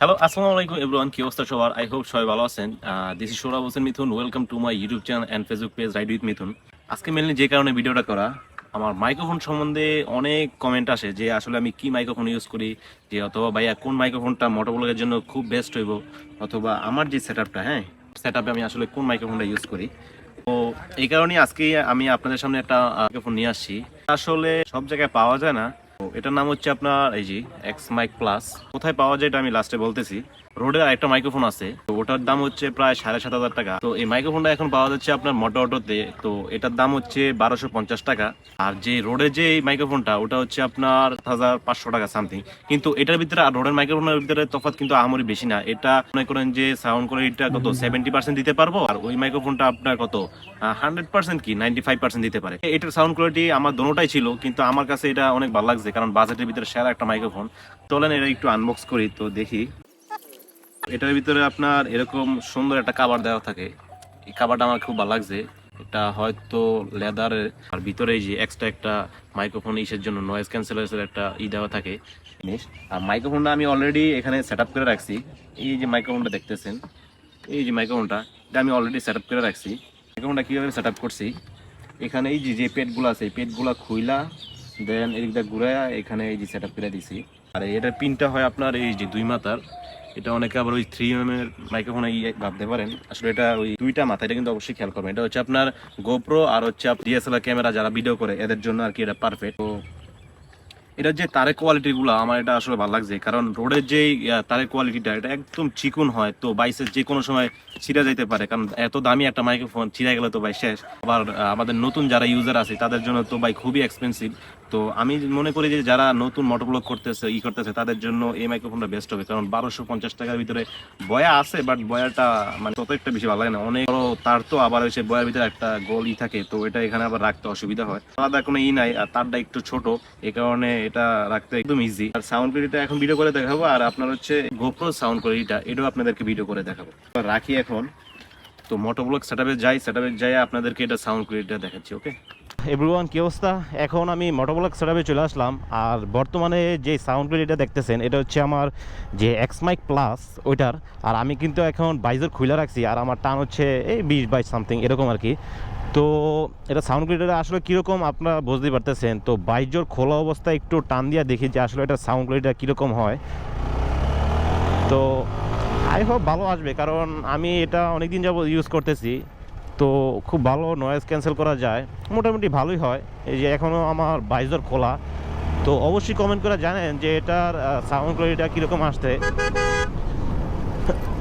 Hello, আসসালামু আলাইকুম everyone. কি অবস্থা সবার? আই হোপ সবাই ভালো আছেন। This is Sourav Hossain Mithun. Welcome to my YouTube channel and Facebook page ride with Mithun. আজকে মেনলি যে কারণে ভিডিওটা করা, আমার মাইক্রোফোন সম্বন্ধে অনেক কমেন্ট আসে যে আসলে আমি কি মাইক্রোফোন ইউজ করি, যে অথবা ভাইয়া কোন মাইক্রোফোনটা মোটোব্লগের জন্য খুব বেস্ট হইব, অথবা আমার যে সেটআপটা সেটআপে আমি আসলে কোন মাইক্রোফোনটা ইউজ করি। তো এই কারণে আজকে আমি আপনাদের সামনে একটা মাইক্রোফোন নিয়ে আসছি। আসলে সব জায়গায় পাওয়া যায় না। তো এটার নাম হচ্ছে আপনার এই যে এক্স মাইক প্লাস। কোথায় পাওয়া যায় এটা আমি লাস্টে বলতেছি। রোডের আরেকটা মাইক্রোফোন আছে, তো ওটার দাম হচ্ছে প্রায় 7,500 টাকা। তো এই মাইক্রোফোনটা এখন পাওয়া যাচ্ছে আপনার মোটো অটোতে। তো এটার দাম হচ্ছে 1250 টাকা। আর যে রোডের যে মাইক্রোফোনটা ওটা হচ্ছে আপনার 1500 টাকা সামথিং। কিন্তু এটার ভিতরে আর রোডের মাইক্রোফোনের ভিতরে তফাৎ কিন্তু আহামরি বেশি না। এটা মনে করেন যে সাউন্ড কোয়ালিটিটা কত 70% দিতে পারবো, আর ওই মাইক্রোফোনটা আপনার কত 100% কি 95% দিতে পারে। এটার সাউন্ড কোয়ালিটি আমার দোনোটাই ছিল, কিন্তু আমার কাছে এটা অনেক ভালো লাগছে কারণ বাজেটের ভিতরে সেরা একটা মাইক্রোফোন। চলেন এটা একটু আনবক্স করি তো দেখি। এটার ভিতরে আপনার এরকম সুন্দর একটা কাভার দেওয়া থাকে। এই কাভারটা আমার খুব ভালো লাগছে। এটা হয়তো লেদারের, আর ভিতরে এই যে এক্সট্রা একটা মাইক্রোফোন ইসের জন্য নয়েজ ক্যান্সেলেশনের একটা দেওয়া থাকে জিনিস। আর মাইক্রোফোনটা আমি অলরেডি এখানে সেট করে রাখছি। এই যে মাইক্রোফোনটা দেখতেছেন, এই যে মাইক্রোফোনটা এটা আমি অলরেডি সেট করে রাখছি। মাইক্রোফোনটা কীভাবে সেট করছি, এখানে এই যে পেটগুলো আছে এই পেটগুলো খুইলা দেন এদিকটা ঘুরাইয়া এখানে এই যে সেট করে দিছি। আর এটার পিনটা হয় আপনার এই যে 2 মাথার। এটা অনেকে আবার ওই 3mm এর মাইক্রোফোন ভাবতে পারেন, আসলে এটা ওই 2টা মাথা। এটা কিন্তু অবশ্যই খেয়াল করবেন, এটা হচ্ছে আপনার গোপ্রো আর হচ্ছে ডিএসএলআর ক্যামেরা যারা ভিডিও করে এদের জন্য আর কি এটা পারফেক্ট। তো এটা যে তারের কোয়ালিটি গুলো আমার এটা আসলে ভালো লাগছে, কারণ রোডের যে তারের কোয়ালিটিটা এটা একদম চিকন হয়। তো বাইসের যে কোনো সময় ছিঁড়ে যেতে পারে, কারণ এত দামি একটা মাইক্রোফোন ছিঁড়ে গেলে তো ভাই শেষ। আবার আমাদের নতুন যারা ইউজার আছে তাদের জন্য তো ভাই খুবই এক্সপেন্সিভ। তো আমি মনে করি যে যারা নতুন মোটোব্লগ করতেছে তাদের জন্য এই মাইক্রোফোনটা বেস্ট হবে, কারণ 1250 টাকার ভিতরে বয়া আছে, বাট বয়াটা মানে তত একটা বেশি ভালো লাগে না। অনেক বড় তার, তো আবার হচ্ছে বয়ার ভিতরে একটা গোল থাকে, তো এটা এখানে আবার রাখতে অসুবিধা হয়। আলাদা কোনো নাই, আর তারটা একটু ছোট, এই কারণে এটা রাখতে একদম ইজি। আর সাউন্ড কোয়ালিটিটা এখন ভিডিও করে দেখাবো, আর আপনার হচ্ছে গোপ্রো সাউন্ড কোয়ালিটিটা এটাও আপনাদেরকে ভিডিও করে দেখাবো। রাখি এখন। তো মোটোব্লগ সেটআপে যাই আপনাদেরকে এটা সাউন্ড কোয়ালিটিটা দেখাচ্ছি। ওকে এভরিওয়ান, কি অবস্থা? এখন আমি মোটোব্লগ সেটআপে চলে আসলাম। আর বর্তমানে যে সাউন্ড কোয়ালিটিটা দেখতেছেন এটা হচ্ছে আমার যে এক্স মাইক প্লাস ওইটার। আর আমি কিন্তু এখন বাইজর খুলে রাখছি, আর আমার টান হচ্ছে এই 20-22 সামথিং এরকম আর কি। তো এটা সাউন্ড কোয়ালিটিটা আসলে কীরকম আপনারা বুঝতেই পারতেছেন। তো বাইজর খোলা অবস্থায় একটু টান দিয়ে দেখি যে আসলে এটা সাউন্ড কোয়ালিটিটা কীরকম হয়। তো আই হোপ ভালো আসবে, কারণ আমি এটা অনেকদিন যাবত ইউজ করতেছি। তো খুব ভালো নয়েজ ক্যান্সেল করা যায়, মোটামুটি ভালোই হয়। এই যে এখনও আমার বাইজর খোলা। তো অবশ্যই কমেন্ট করে জানেন যে এটার সাউন্ড কোয়ালিটিটা কীরকম আসছে।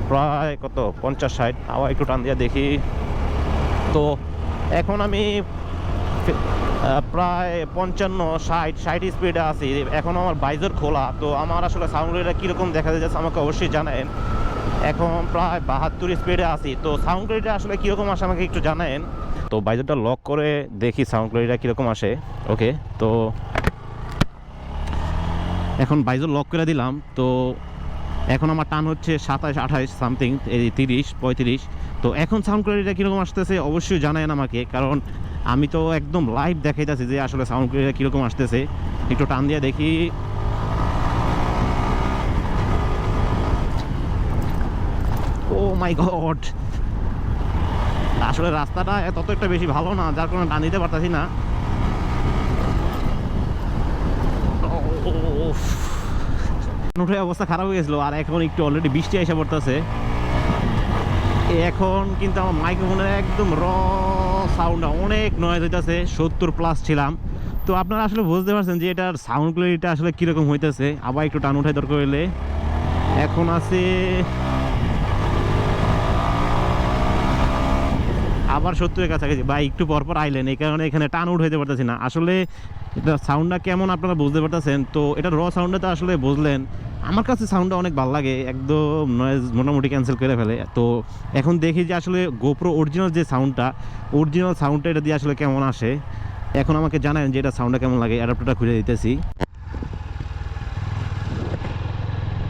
প্রায় কত 50-60, আবার একটু টান দিয়ে দেখি। তো এখন আমি প্রায় 55-60 স্পিডে আছি। এখন আমার বাইজর খোলা। তো আমার আসলে সাউন্ড কোয়ালিটিটা কীরকম দেখা যাচ্ছে আমাকে অবশ্যই জানান। এখন প্রায় 72 স্পিডে আছি। তো সাউন্ড কোয়ালিটি আসলে কীরকম আসে আমাকে একটু জানান। তো বাইজরটা লক করে দেখি সাউন্ড কোয়ালিটিটা কীরকম আসে। ওকে, তো এখন বাইজর লক করে দিলাম। তো এখন আমার টান হচ্ছে 27-28 সামথিং, এই 30-35। তো এখন সাউন্ড কোয়ালিটিটা কীরকম আসতেছে অবশ্যই জানান আমাকে, কারণ আমি তো একদম লাইভ দেখাইতেছি যে আসলে সাউন্ড কোয়ালিটিটা কীরকম আসতেছে। একটু টান দিয়ে দেখি। ও মাই গড, আসলে রাস্তাটা তত একটা বেশি ভালো না, যার কারণে টান দিতে পারতাছি না। উঠে অবস্থা খারাপ হয়ে গেছিলো। আর এখন একটু অলরেডি বৃষ্টি এসে পড়তেছে। এখন কিন্তু আমার মাইক্রোফোনের একদম সাউন্ড অনেক নয়েজ হইতেছে। 70+ ছিলাম। তো আপনারা আসলে বুঝতে পারছেন যে এটার সাউন্ড কোয়ালিটিটা আসলে কীরকম হইতেছে। আবার একটু টান উঠাই দরকার হইলে। এখন আছে আবার 70-এর কাছাকাছি। বা একটু পরপর আইলেন, এই কারণে এখানে টান উঠাইতে পারতেছি না। আসলে এটা সাউন্ডটা কেমন আপনারা বুঝতে পারতেছেন। তো এটা সাউন্ডটা তো আসলে বুঝলেন। আমার কাছে সাউন্ডটা অনেক ভালো লাগে, একদম নয়েজ মোটামুটি ক্যান্সেল করে ফেলে। তো এখন দেখি যে আসলে গোপ্রো অরিজিনাল যে সাউন্ডটা এটা দিয়ে আসলে কেমন আসে। এখন আমাকে জানান যে এটা সাউন্ডটা কেমন লাগে। অ্যাডাপ্টারটা খুলে দিতেছি।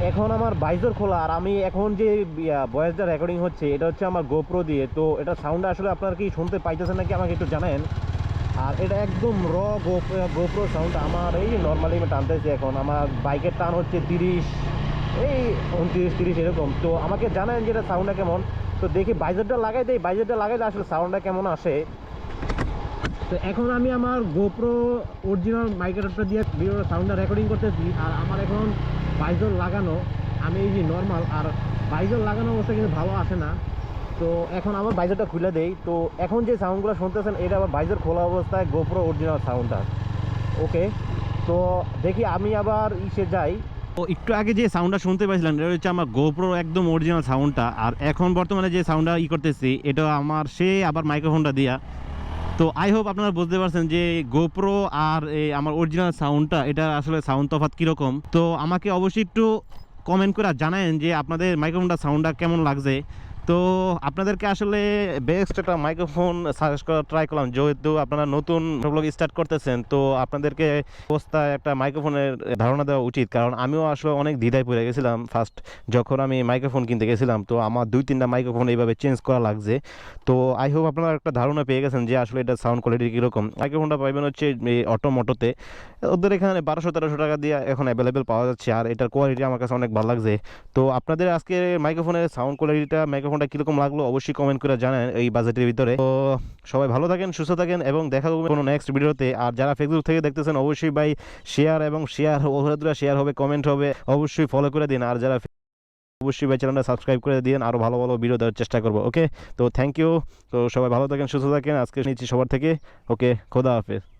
এখন আমার বাইজর খোলা, আর আমি এখন যে ভয়েসটা রেকর্ডিং হচ্ছে এটা হচ্ছে আমার গোপ্রো দিয়ে। তো এটা সাউন্ডটা আসলে আপনারা কি শুনতে পাইতেছেন নাকি আমাকে একটু জানেন। আর এটা একদম গোপ্রো সাউন্ড। আমার এই নর্মালি আমি টানতেছি, এখন আমার বাইকের টান হচ্ছে 30 এই 29-30 এরকম। তো আমাকে জানান যে এটা সাউন্ডটা কেমন। তো দেখি বাইজারটা লাগাই দেই, বাইজারটা লাগাইলে আসলে সাউন্ডটা কেমন আসে। তো এখন আমি আমার গোপ্রো অরিজিনাল মাইক্রোফোনটা দিয়ে ভিডিওর সাউন্ডটা রেকর্ডিং করতেছি। আর আমার এখন বাইজার লাগানো, আমি এই যে নর্মাল, আর বাইজার লাগানো অবস্থা কিন্তু ভালো আসে না। তো এখন আবার বাইজারটা খুলে দেই। তো এখন যে সাউন্ডগুলো শুনতেছেন এটা আবার বাইজার খোলা অবস্থায় গোপ্রো অরিজিনাল সাউন্ডটা। ওকে, তো দেখি আমি আবার ইসে যাই। তো একটু আগে যে সাউন্ডটা শুনতে পাইছিলেন এটা হচ্ছে আমার গোপ্রো একদম অরিজিনাল সাউন্ডটা। আর এখন বর্তমানে যে সাউন্ডটা করতেছি এটা আমার সে আবার মাইক্রোফোনটা দিয়া। তো আই হোপ আপনারা বুঝতে পারছেন যে গোপ্রো আর আমার অরিজিনাল সাউন্ডটা এটা আসলে সাউন্ড তফাৎ কীরকম। তো আমাকে অবশ্যই একটু কমেন্ট করে জানায়েন যে আপনাদের মাইক্রোফোনটা সাউন্ডটা কেমন লাগছে। তো আপনাদেরকে আসলে বেস্ট একটা মাইক্রোফোন সাজেস্ট করা ট্রাই করলাম, যেহেতু আপনারা নতুন ব্লগ স্টার্ট করতেছেন। তো আপনাদেরকে অবস্থায় একটা মাইক্রোফোনের ধারণা দেওয়া উচিত, কারণ আমিও আসলে অনেক দ্বিধায় পড়ে গেছিলাম ফার্স্ট যখন আমি মাইক্রোফোন কিনতে গেছিলাম। তো আমার 2-3টা মাইক্রোফোন এইভাবে চেঞ্জ করা লাগছে। তো আই হোপ আপনারা একটা ধারণা পেয়ে গেছেন যে আসলে এটা সাউন্ড কোয়ালিটি কীরকম। মাইক্রোফোনটা পাইবেন হচ্ছে অটোমোটোতে, ওদের এখানে 1200-1300 টাকা দিয়ে এখন অ্যাভেলেবেল পাওয়া যাচ্ছে। আর এটার কোয়ালিটি আমার কাছে অনেক ভালো লাগছে। তো আপনাদের আজকে মাইক্রোফোনের সাউন্ড কোয়ালিটিটা মাইক্রোফোনটা কীরকম লাগলো অবশ্যই কমেন্ট করে জানান এই বাজেটের ভিতরে। তো সবাই ভালো থাকেন, সুস্থ থাকেন এবং দেখা হবে কোনো নেক্সট ভিডিওতে। আর যারা ফেসবুক থেকে দেখতেছেন অবশ্যই ভাই শেয়ার এবং শেয়ার হবে, কমেন্ট হবে, অবশ্যই ফলো করে দিন। আর যারা অবশ্যই ভাই চ্যানেলটা সাবস্ক্রাইব করে দিন, আরও ভালো ভালো ভিডিও দেওয়ার চেষ্টা করবো। ওকে, তো থ্যাংক ইউ। তো সবাই ভালো থাকেন, সুস্থ থাকেন, আজকে নিচ্ছি সবার থেকে। ওকে, খোদা হাফেজ।